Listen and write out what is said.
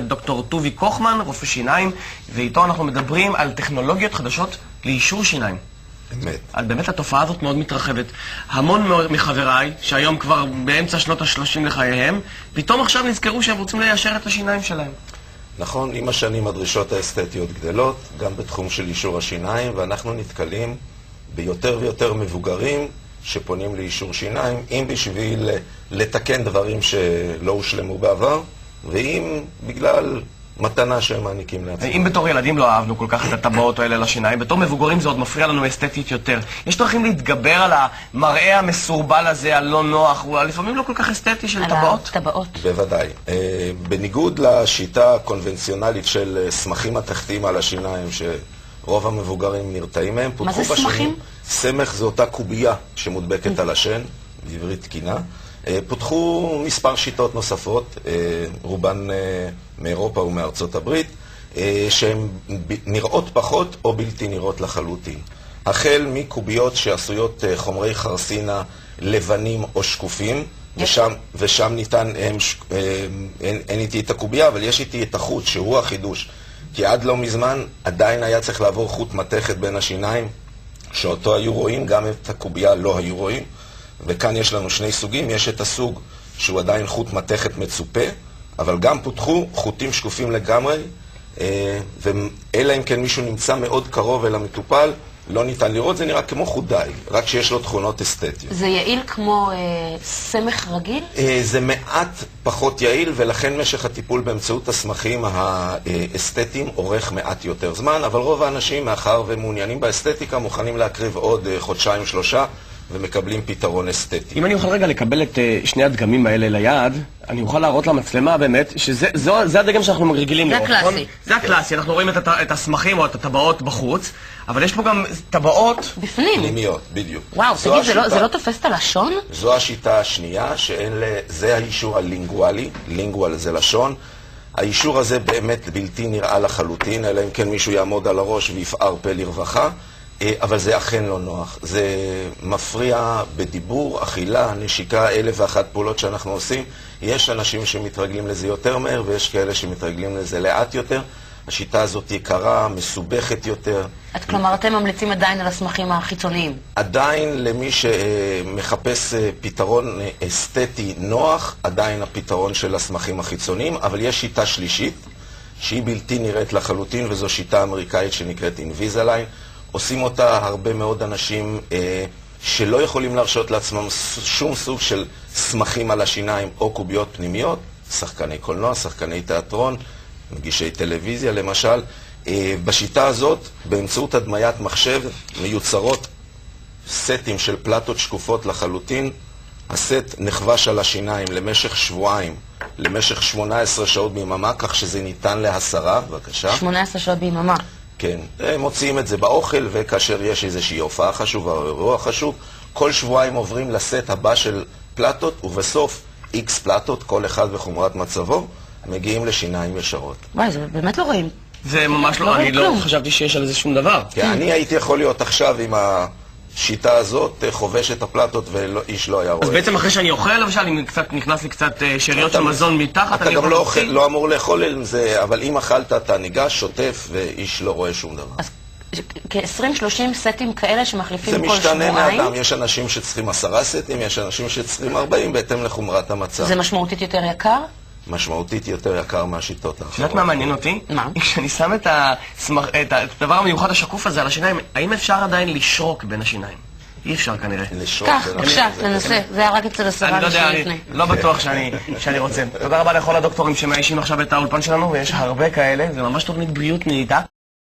דוקטור טובי קוכמן, רופא שיניים, ואיתו אנחנו מדברים על טכנולוגיות חדשות לאישור שיניים. באמת התופעה הזאת מאוד מתרחבת. המון מאוד מחבריי, שהיום כבר באמצע שנות ה-30 לחייהם, פתאום עכשיו נזכרו שהם רוצים ליישר את השיניים שלהם. נכון, עם השנים הדרישות האסתטיות גדלות, גם בתחום של אישור השיניים, ואנחנו נתקלים ביותר ויותר מבוגרים שפונים לאישור שיניים, אם בשביל לתקן דברים שלא הושלמו בעבר, ואם בגלל מתנה שהם מעניקים לעצמם. אם בתור ילדים לא אהבנו כל כך את הטבעות האלה לשיניים, בתור מבוגרים זה עוד מפריע לנו אסתטית יותר. יש דרכים להתגבר על המראה המסורבל הזה, הלא נוח, הוא לפעמים לא כל כך אסתטי של טבעות? על הטבעות. בוודאי. בניגוד לשיטה הקונבנציונלית של סמכים מתכתיים על השיניים, שרוב המבוגרים נרתעים מהם, מה זה סמכים? סמך זה אותה קובייה שמודבקת על השן, בעברית תקינה. פותחו מספר שיטות נוספות, רובן מאירופה ומארצות הברית, שהן נראות פחות או בלתי נראות לחלוטין. החל מקוביות שעשויות חומרי חרסינה לבנים או שקופים, ושם ניתן, אין איתי את הקובייה, אבל יש איתי את החוט, שהוא החידוש. כי עד לא מזמן עדיין היה צריך לעבור חוט מתכת בין השיניים, שאותו היו רואים, גם את הקובייה לא היו רואים. וכאן יש לנו שני סוגים, יש את הסוג שהוא עדיין חוט מתכת מצופה, אבל גם פותחו חוטים שקופים לגמרי, ואלא אם כן מישהו נמצא מאוד קרוב אל המטופל, לא ניתן לראות, זה נראה כמו חוט דיג, רק שיש לו תכונות אסתטיות. זה יעיל כמו סמך רגיל? זה מעט פחות יעיל, ולכן משך הטיפול באמצעות הסמכים האסתטיים אורך מעט יותר זמן, אבל רוב האנשים, מאחר ומעוניינים באסתטיקה, מוכנים להקריב עוד חודשיים-שלושה, ומקבלים פתרון אסתטי. אם אני אוכל רגע לקבל את שני הדגמים האלה ליד, אני אוכל להראות למצלמה באמת שזה הדגם שאנחנו רגילים לראות. זה הקלאסי. זה הקלאסי, אנחנו רואים את הסמכים או את הטבעות בחוץ, אבל יש פה גם טבעות בפנים. פנימיות, בדיוק. וואו, תגיד, זה לא תופס את הלשון? זו השיטה השנייה, זה האישור הלינגואלי, לינגואל זה לשון. האישור הזה באמת בלתי נראה לחלוטין, אלא אם כן מישהו יעמוד על הראש ויפער פה לרווחה. אבל זה אכן לא נוח. זה מפריע בדיבור, אכילה, נשיקה, 1001 פעולות שאנחנו עושים. יש אנשים שמתרגלים לזה יותר מהר, ויש כאלה שמתרגלים לזה לאט יותר. השיטה הזאת יקרה, מסובכת יותר. כלומר, אתם ממליצים עדיין על הסמכים החיצוניים? עדיין למי שמחפש פתרון אסתטי נוח, עדיין הפתרון של הסמכים החיצוניים, אבל יש שיטה שלישית, שהיא בלתי נראית לחלוטין, וזו שיטה אמריקאית שנקראת אינביזליין. עושים אותה הרבה מאוד אנשים שלא יכולים להרשות לעצמם שום סוג של סמכים על השיניים או קוביות פנימיות, שחקני קולנוע, שחקני תיאטרון, מגישי טלוויזיה למשל. בשיטה הזאת, באמצעות הדמיית מחשב, מיוצרות סטים של פלטות שקופות לחלוטין. הסט נחבש על השיניים למשך שבועיים, למשך 18 שעות ביממה, כך שזה ניתן להסרה. בבקשה. 18 שעות ביממה. כן, מוציאים את זה באוכל, וכאשר יש איזושהי הופעה חשובה או אירוע חשוב, כל שבועיים עוברים לסט הבא של פלטות, ובסוף X פלטות, כל אחד וחומרת מצבו, מגיעים לשיניים ישרות. וואי, זה באמת לא רואים. זה ממש לא, אני לא חשבתי שיש על זה שום דבר. כן, אני הייתי יכול להיות עכשיו עם השיטה הזאת, חובש את הפלטות ואיש לא היה רואה. אז בעצם אחרי שאני אוכל, למשל, אם נכנס לי קצת שאריות של מזון מתחת, אתה גם לא אמור לאכול עם זה, אבל אם אכלת, אתה ניגש, שוטף, ואיש לא רואה שום דבר. אז כ-20-30 סטים כאלה שמחליפים כל שבועיים? זה משתנה מאדם, יש אנשים שצריכים 10 סטים, יש אנשים שצריכים 40, בהתאם לחומרת המצב. זה משמעותית יותר יקר? משמעותית יותר יקר מהשיטות האחרות. יודעת מה מעניין אותי? מה? כשאני שם את הדבר המיוחד השקוף הזה על השיניים, האם אפשר עדיין לשרוק בין השיניים? אי אפשר כנראה. כך, בבקשה, תנסה. זה היה רק אצל השרה אני לא יודע, אני לא בטוח שאני רוצה. תודה רבה לכל הדוקטורים שמאיישים עכשיו את האולפן שלנו, ויש הרבה כאלה, זה ממש תוכנית בריאות נהיתה.